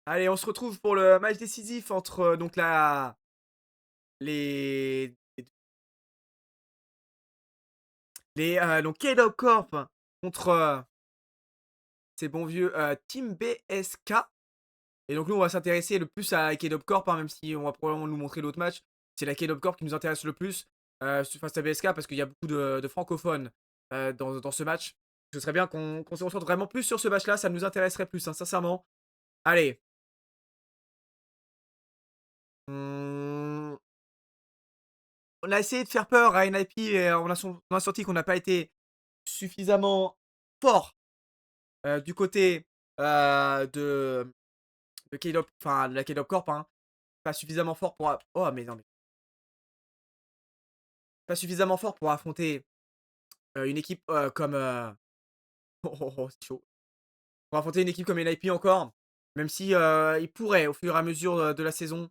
Allez, on se retrouve pour le match décisif entre donc les donc K-Dog Corp contre ces bons vieux Team BSK. Et donc nous, on va s'intéresser le plus à K-Dog Corp, hein, même si on va probablement nous montrer l'autre match. C'est la K-Dog Corp qui nous intéresse le plus face à BSK parce qu'il y a beaucoup de francophones dans ce match. Ce serait bien qu'on se concentre vraiment plus sur ce match-là, ça nous intéresserait plus, hein, sincèrement. Allez. On on a essayé de faire peur à NIP et on a senti qu'on n'a pas été suffisamment fort du côté de K-Dop, enfin de la K-Dop Corp, hein. Pas suffisamment fort pour oh mais non mais pas suffisamment fort pour affronter une équipe comme oh, c'est chaud. Pour affronter une équipe comme NIP encore, même si ils pourraient au fur et à mesure de la saison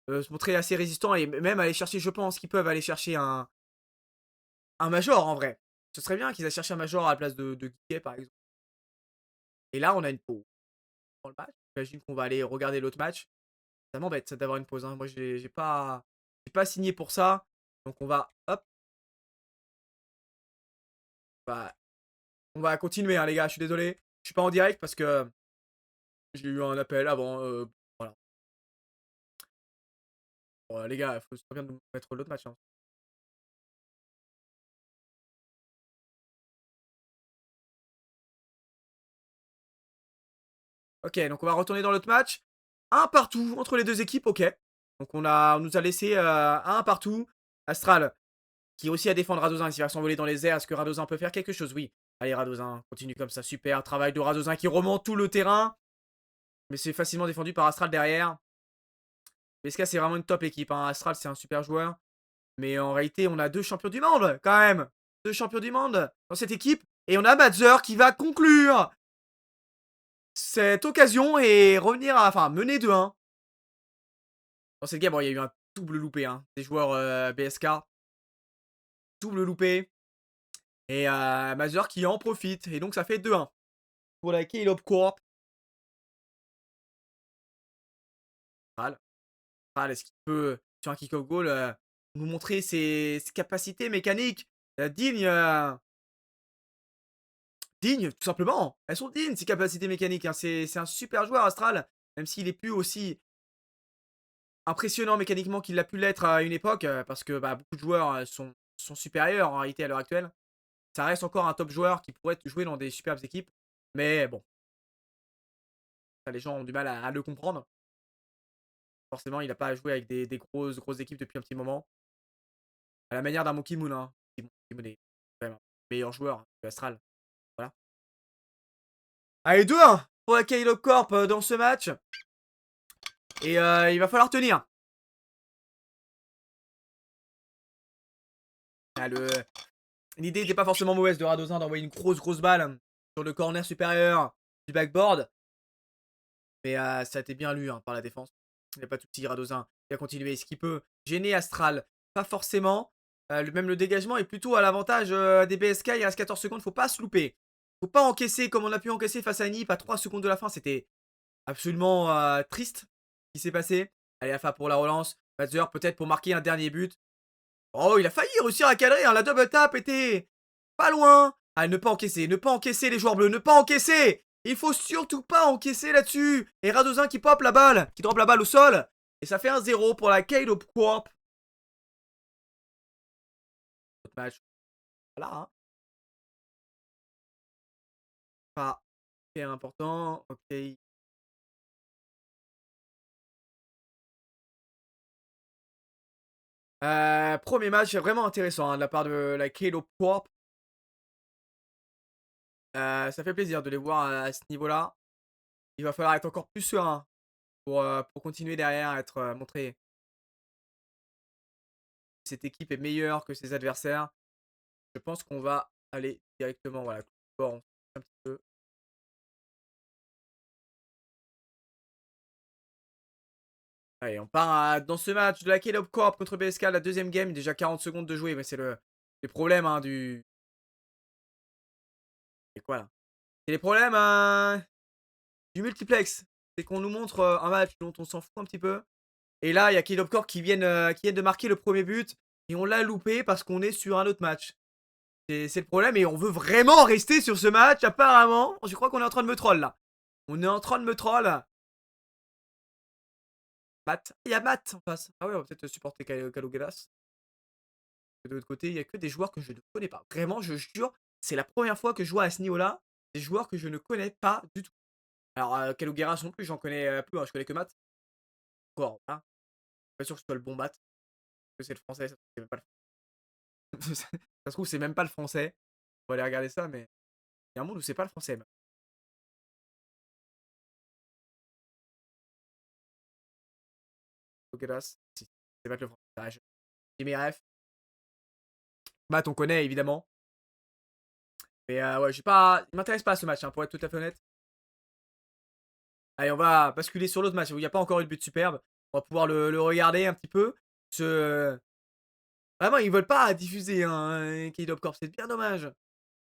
se montrer assez résistants et même aller chercher, je pense qu'ils peuvent aller chercher un major en vrai. Ce serait bien qu'ils aillent chercher un major à la place de Guiquet par exemple. Et là, on a une pause dans le match. J'imagine qu'on va aller regarder l'autre match. Ça m'embête ça d'avoir une pause, hein. Moi, j'ai pas signé pour ça. Donc on va hop, bah, on va continuer, hein, les gars. Je suis désolé. Je suis pas en direct parce que j'ai eu un appel avant, voilà. Bon, les gars, faut se bien de nous mettre l'autre match, hein. OK, donc on va retourner dans l'autre match. Un partout entre les 2 équipes, OK. Donc on nous a laissé, un partout. Astral qui réussit à défendre Radozin, qui va s'envoler dans les airs. Est-ce que Radozin peut faire quelque chose? Oui. Allez Radozin, continue comme ça, super travail de Radozin qui remonte tout le terrain. Mais c'est facilement défendu par Astral derrière. BSK c'est vraiment une top équipe, hein. Astral c'est un super joueur. Mais en réalité, on a 2 champions du monde quand même. 2 champions du monde dans cette équipe. Et on a Mazur qui va conclure cette occasion et revenir à, enfin, mener 2-1. Dans cette game, bon, il y a eu un double loupé, hein, des joueurs BSK. Double loupé. Et Mazur qui en profite. Et donc ça fait 2-1 pour la Caleb Corp. Ral. Ral, est-ce qu'il peut, sur un kick-off goal, nous montrer ses capacités mécaniques dignes, dignes, tout simplement. Elles sont dignes, ses capacités mécaniques, hein. C'est un super joueur, Astral, même s'il est plus aussi impressionnant mécaniquement qu'il a pu l'être à une époque, parce que bah, beaucoup de joueurs sont supérieurs en réalité à l'heure actuelle. Ça reste encore un top joueur qui pourrait jouer dans des superbes équipes. Mais bon, les gens ont du mal à le comprendre. Forcément, il n'a pas joué avec des grosses équipes depuis un petit moment. À la manière d'un Monkey Moon, hein. Monkey Moon est quand même un meilleur joueur que Astral. Voilà. Allez, 2-1 pour la Caleb Corp dans ce match. Et il va falloir tenir. Ah, l'idée n'était pas forcément mauvaise de Radozin d'envoyer une grosse balle sur le corner supérieur du backboard. Mais ça a été bien lu, hein, par la défense. Il n'y a pas de souci, Radozin. Il a continué. Est-ce qu'il peut gêner Astral? Pas forcément. Même le dégagement est plutôt à l'avantage des BSK. Il reste 14 secondes. Faut pas se louper. Faut pas encaisser comme on a pu encaisser face à Nip à 3 secondes de la fin. C'était absolument triste ce qui s'est passé. Allez, Alpha pour la relance. Mazur peut-être pour marquer un dernier but. Oh, il a failli réussir à cadrer, hein. La double tap était pas loin. Ah, ne pas encaisser les joueurs bleus, ne pas encaisser. Il faut surtout pas encaisser là-dessus. Et Radozin qui pop la balle, qui drop la balle au sol. Et ça fait un 0 pour la Caleb Corp. Autre match. Voilà, hein. Pas très important. Ok. Premier match vraiment intéressant, hein, de la part de la Caleb Corp. Ça fait plaisir de les voir à ce niveau-là. Il va falloir être encore plus serein pour continuer derrière, être montrer que cette équipe est meilleure que ses adversaires. Je pense qu'on va aller directement, voilà, fort, on se un petit peu. Allez, on part dans ce match de la Caleb Corp contre BSK, la deuxième game, déjà 40 secondes de jouer, mais c'est les problèmes, hein, c'est quoi là? C'est les problèmes du multiplex. C'est qu'on nous montre, un match dont on s'en fout un petit peu. Et là, il y a Caleb Corp qui viennent de marquer le premier but et on l'a loupé parce qu'on est sur un autre match. C'est le problème et on veut vraiment rester sur ce match apparemment. Je crois qu'on est en train de me troll là. On est en train de me troll. Matt. Il y a Matt en face. Ah ouais, on va peut-être supporter Kalougelas. De l'autre côté, il y a que des joueurs que je ne connais pas. Vraiment, je jure, c'est la première fois que je vois à ce niveau-là des joueurs que je ne connais pas du tout. Alors, Kalougeras non plus, j'en connais plus, hein, je connais que Matt. Encore, hein. Pas sûr que ce soit le bon Matt. Parce que c'est le français, ça se trouve, c'est même pas le ça se trouve, c'est même pas le français. On va aller regarder ça, mais il y a un monde où c'est pas le français. Même. Kalougeras, si, c'est pas que le français. Ah, j'ai mes refs. Matt, on connaît évidemment. Mais ouais, j'ai pas. Il m'intéresse pas ce match, hein, pour être tout à fait honnête. Allez, on va basculer sur l'autre match où il n'y a pas encore eu de but superbe. On va pouvoir le regarder un petit peu. Vraiment, ils veulent pas diffuser un K-Dop Corp, c'est bien dommage.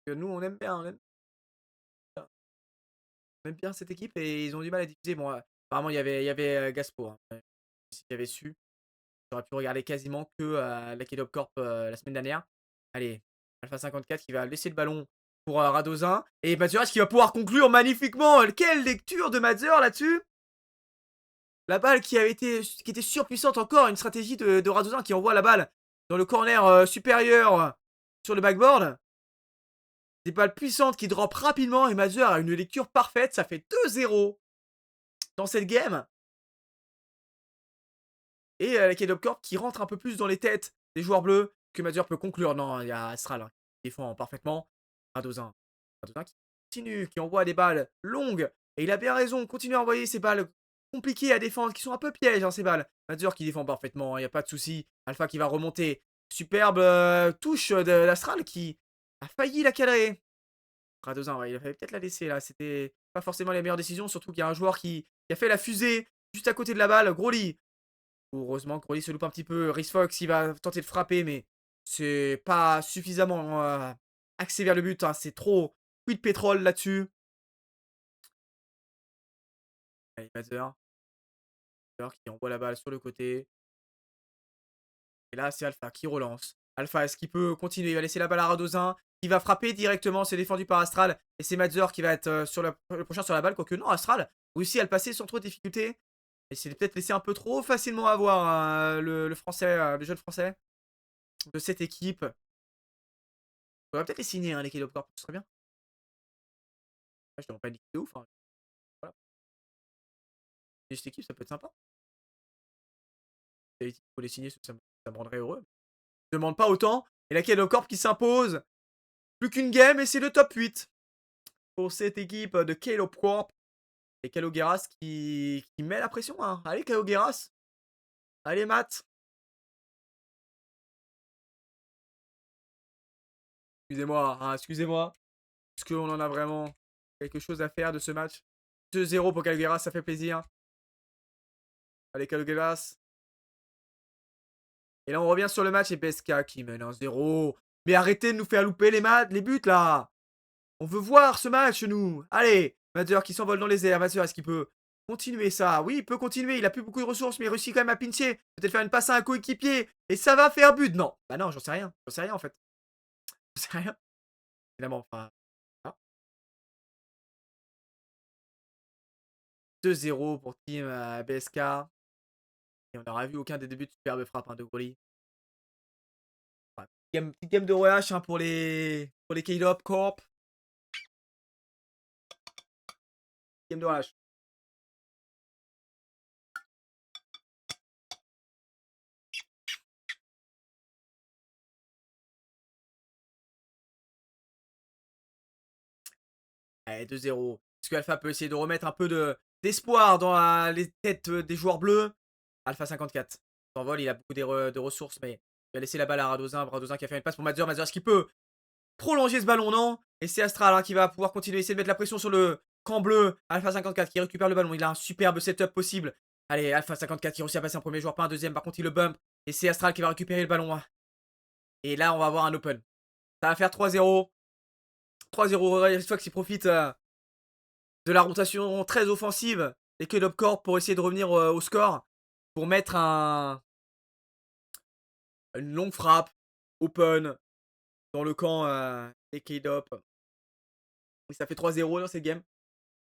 Que nous, on aime bien cette équipe et ils ont du mal à diffuser. Bon, apparemment, il y avait Gaspo. Hein. Si j'avais su, j'aurais pu regarder quasiment que la K-Dop Corp la semaine dernière. Allez, Alpha 54 qui va laisser le ballon pour Radozin. Et Mazurach qui va pouvoir conclure magnifiquement. Quelle lecture de Mazur là-dessus! La balle qui était surpuissante encore, une stratégie de Radozin qui envoie la balle dans le corner supérieur sur le backboard. Des balles puissantes qui drop rapidement et Mazur a une lecture parfaite. Ça fait 2-0 dans cette game. Et la K-Dop Corp qui rentre un peu plus dans les têtes des joueurs bleus que Mazur peut conclure. Non, il y a Astral hein, qui défend parfaitement. Radozin. Radozin qui continue, qui envoie des balles longues. Et il a bien raison, continue à envoyer ces balles compliquées à défendre, qui sont un peu pièges, hein, ces balles. Mazur qui défend parfaitement, il n'y a pas de souci. Alpha qui va remonter. Superbe touche d'Astral qui a failli la cadrer. Radozin, ouais, il fallait peut-être la laisser là. C'était pas forcément la meilleure décision, surtout qu'il y a un joueur qui a fait la fusée juste à côté de la balle. Groli. Heureusement, Groli se loupe un petit peu. Rhys Fox, il va tenter de frapper, mais c'est pas suffisamment axé vers le but. Hein. C'est trop puits de pétrole là-dessus. Allez, Mazur. Mazur qui envoie la balle sur le côté. Et là, c'est Alpha qui relance. Alpha, est-ce qu'il peut continuer? Il va laisser la balle à Radozin. Il va frapper directement. C'est défendu par Astral. Et c'est Mazur qui va être le prochain sur la balle. Quoique non, Astral réussit à le passer sans trop de difficulté. Et s'est peut-être laissé un peu trop facilement avoir le français, le jeune français de cette équipe. On va peut-être les signer, hein, les Caleb Corp, ce serait bien. Ah, je demande pas une équipe de ouf. Hein. Voilà. Et cette équipe, ça peut être sympa. Il faut les signer, ça me rendrait heureux. Je demande pas autant. Et la Caleb Corp qui s'impose. Plus qu'une game et c'est le top 8 pour cette équipe de Caleb Corp. Et Kalogeras qui met la pression. Hein. Allez, Kalogeras. Allez, Matt. Excusez-moi, hein, excusez-moi. Est-ce qu'on en a vraiment quelque chose à faire de ce match? 2-0 pour Kalogeras, ça fait plaisir. Allez, Kalogeras. Et là, on revient sur le match et PSK qui mène 1-0. Mais arrêtez de nous faire louper les buts, là. On veut voir ce match, nous. Allez, Mazur qui s'envole dans les airs. Mazur, est-ce qu'il peut continuer ça? Oui, il peut continuer. Il a plus beaucoup de ressources, mais il réussit quand même à pincher. Peut-être faire une passe à un coéquipier. Et ça va faire but. Non. Bah non, j'en sais rien. J'en sais rien, en fait. J'en sais rien. Évidemment, enfin... Ah. 2-0 pour Team BSK. Et on n'aura vu aucun des débuts de superbe frappe hein, de Groli. Enfin, petite game de relâche hein, pour les K-Dop Corp. Game de relâche. Allez, 2-0. Est-ce que Alpha peut essayer de remettre un peu d'espoir dans les têtes des joueurs bleus? Alpha 54. S'envole, il a beaucoup de ressources, mais il va laisser la balle à Radozin. Radozin qui a fait une passe pour Mazur. Mazur, est-ce qu'il peut prolonger ce ballon? Non. Et c'est Astral hein, qui va pouvoir continuer, essayer de mettre la pression sur le camp bleu. Alpha 54 qui récupère le ballon. Il a un superbe setup possible. Allez, Alpha 54 qui réussit à passer un premier joueur, pas un deuxième. Par contre, il le bump. Et c'est Astral qui va récupérer le ballon. Hein. Et là, on va avoir un open. Ça va faire 3-0. 3-0. Fox qui profite de la rotation très offensive et que Corp pour essayer de revenir, au score, pour mettre une longue frappe, open, dans le camp, des K-Dop. Et ça fait 3-0 dans cette game.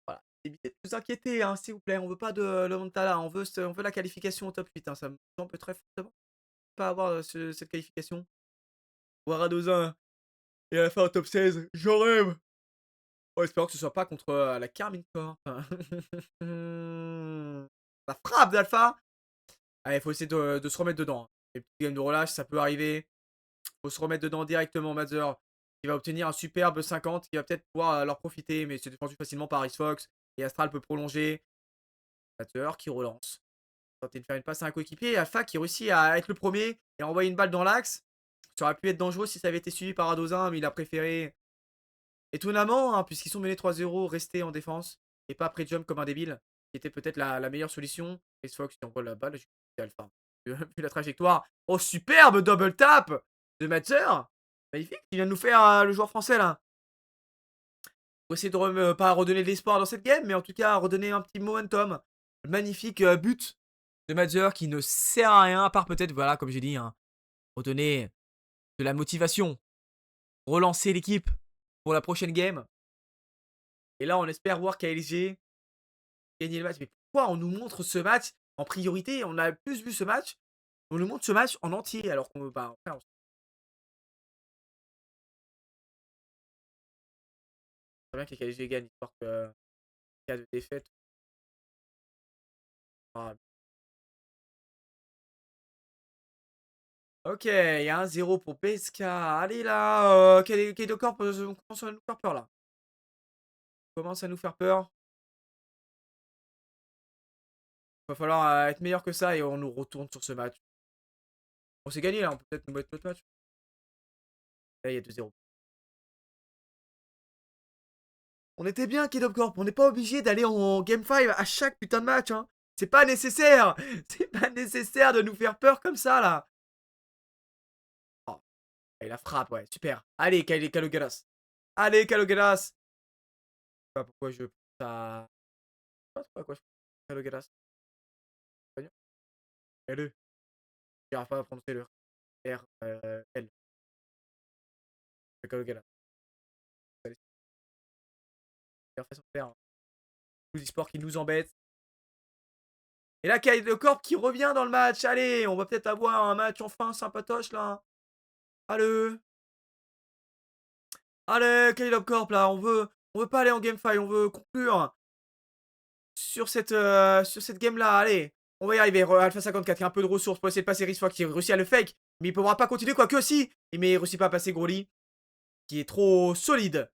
Voilà, évitez de vous inquiéter, hein, s'il vous plaît, on veut pas de le Montala, on veut la qualification au top 8, hein, ça me semble très fortement pas avoir, cette qualification. Voir Radozin et à la fin au top 16, j'en rêve! Oh, espérons que ce soit pas contre, la Carmine Corp. La frappe d'Alpha! Allez, faut essayer de se remettre dedans, hein. Les petites games de relâche, ça peut arriver. Faut se remettre dedans directement, Mazur, qui va obtenir un superbe 50, qui va peut-être pouvoir, leur profiter, mais c'est défendu facilement par Ice Fox et Astral peut prolonger. Mazur qui relance. Tenter de faire une passe à un coéquipier et Alpha qui réussit à être le premier et envoyer une balle dans l'axe. Ça aurait pu être dangereux si ça avait été suivi par Adozin, mais il a préféré, étonnamment, hein, puisqu'ils sont menés 3-0, rester en défense et pas pré-jump comme un débile, qui était peut-être la meilleure solution. Ace Fox qui envoie la balle, c'est Alpha. Vu la trajectoire. Oh, superbe double tap de Matzer. Magnifique, il vient de nous faire le joueur français là. Faut essayer de pas redonner de l'espoir dans cette game, mais en tout cas redonner un petit momentum. Magnifique but de Matzer qui ne sert à rien, à part peut-être, voilà, comme j'ai dit, hein, redonner de la motivation, relancer l'équipe pour la prochaine game. Et là, on espère voir KLG gagner le match. Mais pourquoi on nous montre ce match en priorité? On a plus vu ce match. On nous montre ce match en entier alors qu'on veut pas. Enfin, on sait bien que les KLG gagnent, histoire que en cas de défaite. Ah. Ok, il y a 1-0 pour PSK. Allez là, Kaido Corp, on commence à nous faire peur là. On commence à nous faire peur. Va falloir être meilleur que ça et on nous retourne sur ce match. On s'est gagné là, on peut peut-être nous mettre notre match. Là, il y a 2-0. On était bien, Kidop Corp. On n'est pas obligé d'aller en Game 5 à chaque putain de match, hein. C'est pas nécessaire. C'est pas nécessaire de nous faire peur comme ça, là. Oh, et la frappe, ouais, super. Allez, Kalogeras. Allez, Kalogeras. Je sais pas pourquoi je pense à... Je sais pas pourquoi je pense à Kalogeras. L. J'arrive pas à prononcer le R, L. Kalogeras. Allez, c'est fait son père. Tous e-sports qui nous embêtent. Et là, Kaido Corp qui revient dans le match. Allez, on va peut-être avoir un match enfin sympatoche, là. Allez. Allez, Caleb Corp, là, on veut pas aller en GameFi, on veut conclure sur cette game-là. Allez, on va y arriver. Alpha 54 qui a un peu de ressources pour essayer de passer Risfog qui réussit à le fake, mais il pourra pas continuer, quoique aussi. Mais il réussit pas à passer Groli, qui est trop solide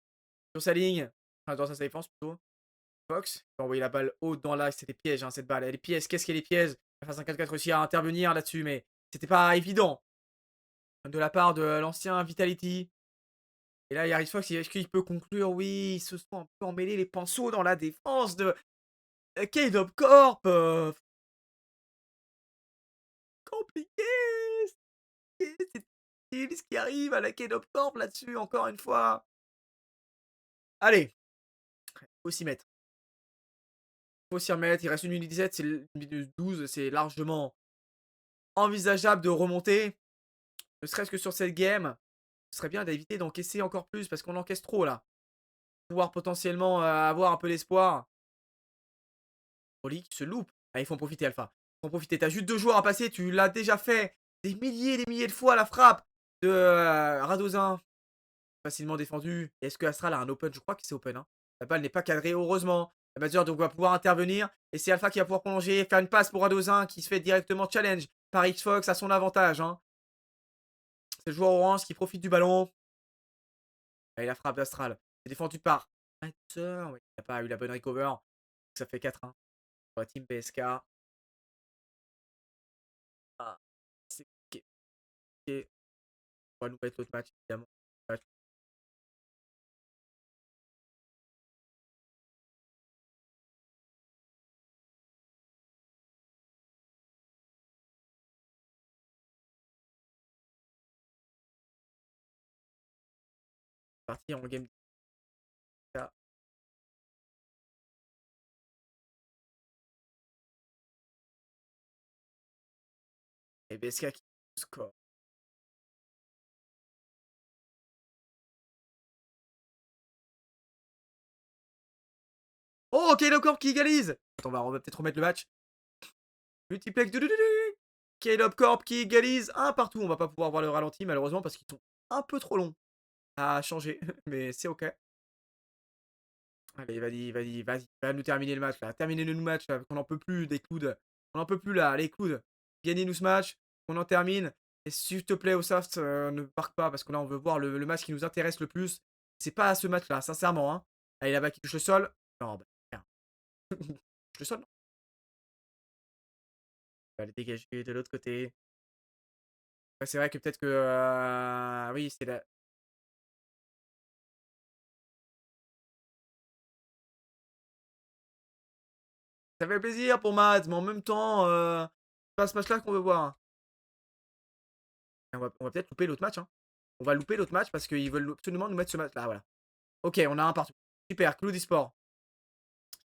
sur sa ligne. Enfin, dans sa défense plutôt. Fox, il va envoyer la balle haut dans l'axe, c'était piège, hein, cette balle. Elle est piège, qu'est-ce qu'elle est piège? Alpha 54 réussit à intervenir là-dessus, mais c'était pas évident de la part de l'ancien Vitality. Et là, Yaris Fox, est-ce qu'il peut conclure? Oui, ils se sont un peu emmêlés les pinceaux dans la défense de K-Dop Corp. Compliqué. C'est ce qui arrive à la K-Dop Corp là-dessus, encore une fois. Allez, faut s'y mettre. Faut s'y remettre. Il reste 1 minute 17, c'est une minute 12, c'est largement envisageable de remonter. Ne serait-ce que sur cette game. Ce serait bien d'éviter d'encaisser encore plus parce qu'on encaisse trop là. Pouvoir potentiellement avoir un peu d'espoir. Oli qui se loupe. Ah, il faut en profiter, Alpha. Il faut en profiter. T'as juste 2 joueurs à passer. Tu l'as déjà fait des milliers de fois la frappe de Radozin. Facilement défendu. Est-ce que Astral a un open? Je crois que c'est open, hein. La balle n'est pas cadrée, heureusement. La Mazur donc va pouvoir intervenir. Et c'est Alpha qui va pouvoir prolonger. Faire une passe pour Radozin qui se fait directement challenge par X-Fox à son avantage, hein. C'est le joueur orange qui profite du ballon. Et la frappe d'Astral. C'est défendu par Mazur. Ouais, il n'a pas eu la bonne recover. Ça fait 4-1 pour la team PSK. Ah, c'est compliqué. On va nous mettre l'autre match, évidemment. Ouais, c'est parti en game. Et BSK qui score. Oh, OK, Corp qui égalise! Attends, on va peut-être remettre le match. Multiplex du Caleb Corp qui égalise un partout. On va pas pouvoir voir le ralenti malheureusement parce qu'ils sont un peu trop longs à changer, mais c'est OK. Allez, vas-y, va nous terminer le match là. Terminez-nous le match là, qu'on en peut plus des clouds. On en peut plus là, allez clouds. Gagnez-nous ce match, qu'on en termine. Et s'il te plaît, Osoft, ne marque pas parce que là on veut voir le match qui nous intéresse le plus. C'est pas ce match là, sincèrement. Hein. Allez là-bas qui touche le sol. Non, bah, rien. Touche le sol, non. On va aller dégager de l'autre côté. Ouais, c'est vrai que peut-être que. Oui, c'est la. Ça fait plaisir pour Mads, mais en même temps, c'est pas ce match-là qu'on veut voir. Hein. On va peut-être louper l'autre match. Hein. On va louper l'autre match parce qu'ils veulent absolument nous mettre ce match-là. Voilà. Ok, on a un partout. Super, Cloud Esport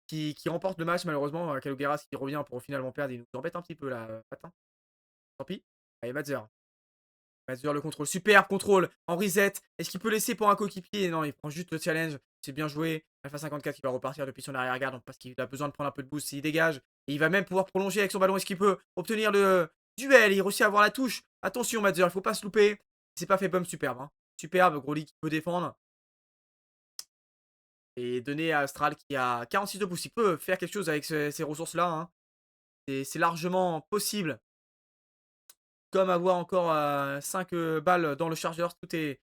qui remporte le match malheureusement. Kalugeras qui revient pour finalement perdre. Il nous embête un petit peu là. Patin. Tant pis. Allez, Madzer. Madzer, le contrôle. Super contrôle en reset. Est-ce qu'il peut laisser pour un coéquipier? Non, il prend juste le challenge. C'est bien joué. Alpha 54 qui va repartir depuis son arrière-garde parce qu'il a besoin de prendre un peu de boost s'il dégage. Et il va même pouvoir prolonger avec son ballon. Est-ce qu'il peut obtenir le duel? Il réussit à avoir la touche. Attention, Madzer, il faut pas se louper. C'est pas fait bum, superbe. Hein. Superbe, Groly qui peut défendre. Et donner à Astral qui a 46 de boost. Il peut faire quelque chose avec ces ressources-là. Hein. C'est largement possible. Comme avoir encore 5 balles dans le chargeur, tout est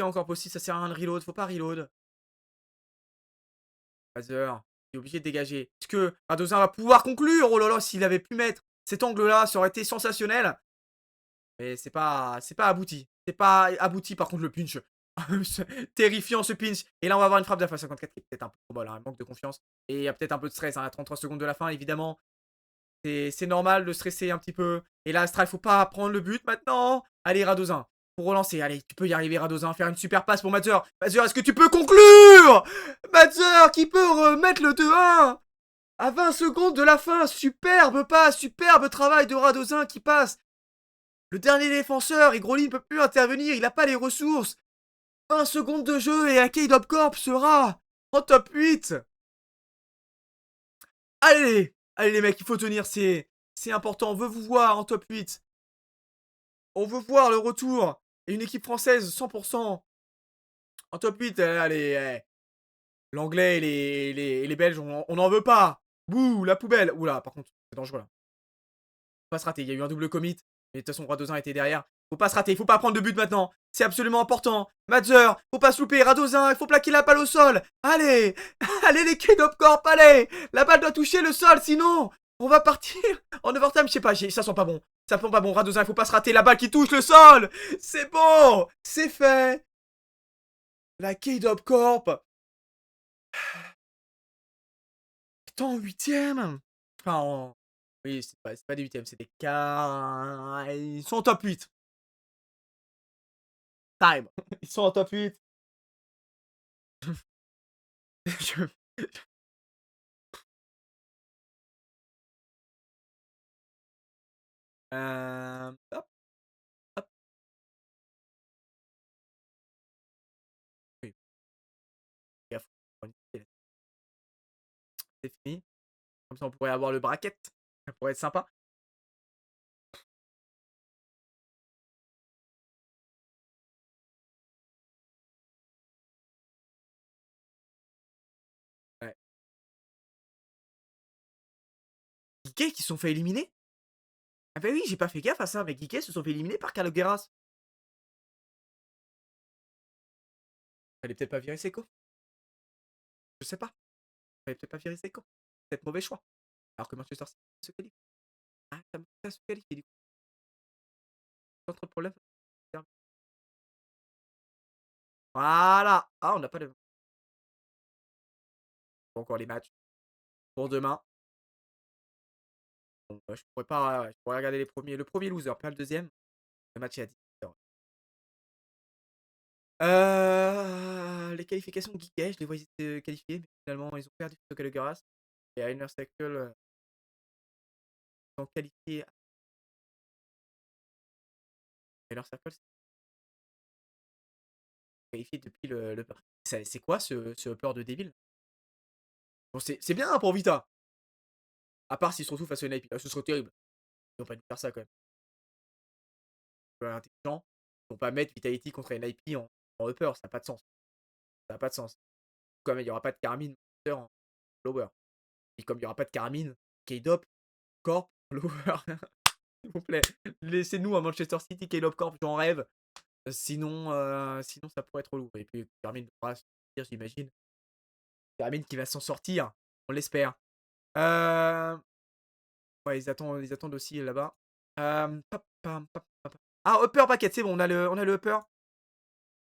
encore possible. Ça sert à rien de reload. Faut pas reload. Phaser, il est obligé de dégager. Est-ce que Radozin va pouvoir conclure? Oh là là, s'il avait pu mettre cet angle-là, ça aurait été sensationnel. Mais c'est pas abouti. C'est pas abouti par contre le pinch. Terrifiant ce pinch. Et là on va avoir une frappe d'Alpha 54 qui est peut-être un peu trop bol, hein, un manque de confiance. Et il y a peut-être un peu de stress hein, à 33 secondes de la fin évidemment. C'est normal de stresser un petit peu. Et là Astral, faut pas prendre le but maintenant. Allez Radozin, pour relancer. Allez, tu peux y arriver Radozin, faire une super passe pour Matzer. Matzer, est-ce que tu peux conclure? Matzer qui peut remettre le 2-1 à 20 secondes de la fin. Superbe passe, superbe travail de Radozin qui passe. Le dernier défenseur et Groli ne peut plus intervenir, il n'a pas les ressources. 20 secondes de jeu et Arcade Corp sera en top 8. Allez, allez les mecs, il faut tenir, c'est important. On veut vous voir en top 8. On veut voir le retour. Et une équipe française 100% en top 8. Allez, l'anglais et les belges, on n'en veut pas. Bouh, la poubelle. Oula, par contre, c'est dangereux là. Faut pas se rater, il y a eu un double commit. Mais de toute façon, Radozin était derrière. Faut pas se rater, il faut pas prendre de but maintenant. C'est absolument important. Madzer, faut pas se louper. Radozin, il faut plaquer la balle au sol. Allez, allez les Kid Corp, allez. La balle doit toucher le sol, sinon on va partir en overtime. Je sais pas, ça sent pas bon. Ça sent pas bon. Radozin, il faut pas se rater. La balle qui touche le sol. C'est bon, c'est fait. La Kid Corp est en huitième. Enfin, oui, c'est pas des huitièmes, c'est des quarts. Ils sont en top 8. Time. Ils sont en top 8. Je- hop, hop. Oui, gaffe. C'est fini. Comme ça, on pourrait avoir le bracket. Ça pourrait être sympa. Ouais. Geeké qui se sont fait éliminer? Ah bah oui, j'ai pas fait gaffe à ça, mais Geeké se sont fait éliminer par Calogueras. Fallait peut-être pas virer Seco. Je sais pas. Fallait peut-être pas virer Seco. Peut-être mauvais choix. Alors que Manchester City se qualifie. Ah, ça se qualifie du coup. Sans trop de problème. Voilà. Ah, on n'a pas de. Encore les matchs pour demain. Bon, je pourrais pas. Je pourrais regarder les premiers. Le premier loser, pas le deuxième. Le match est à 18h. Les qualifications de Geeké, je les voyais se qualifier, mais finalement ils ont perdu face au Calogueras. Et à Inner Circle, ils sont qualifiés Inner Circle, c'est qualifié depuis le c'est quoi ce upper de débile? Bon, c'est bien, hein, pour Vita. À part s'il se retrouve face à une IP. Là, ce serait terrible. Ils vont pas nous faire ça quand même. Intelligent. Ils vont pas mettre Vitality contre une IP en upper, ça a pas de sens. Ça a pas de sens. Comme il y aura pas de Carmine en lower. Et comme il y aura pas de Carmine, K-Dop, Corp, lower. S'il vous plaît, laissez-nous à Manchester City, K-Dop Corp, j'en rêve. Sinon, ça pourrait être lourd. Et puis Carmine devra se sortir, j'imagine. Carmine qui va s'en sortir, on l'espère. Ouais, ils attendent aussi là-bas. Ah, upper packet, c'est bon, on a le upper.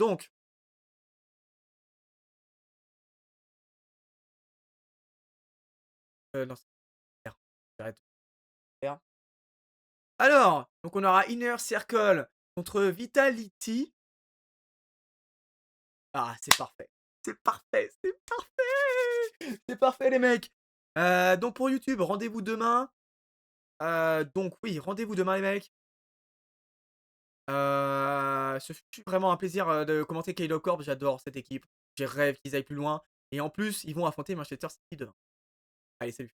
Donc, non, c'est R. J'arrête. R. Alors, donc on aura Inner Circle contre Vitality. Ah, c'est parfait. C'est parfait, c'est parfait. C'est parfait, les mecs. Donc pour YouTube, rendez-vous demain. Donc oui, rendez-vous demain, les mecs. Ce fut vraiment un plaisir de commenter Kalo Corp. J'adore cette équipe. J'ai rêve qu'ils aillent plus loin. Et en plus, ils vont affronter Manchester City demain. Allez, salut.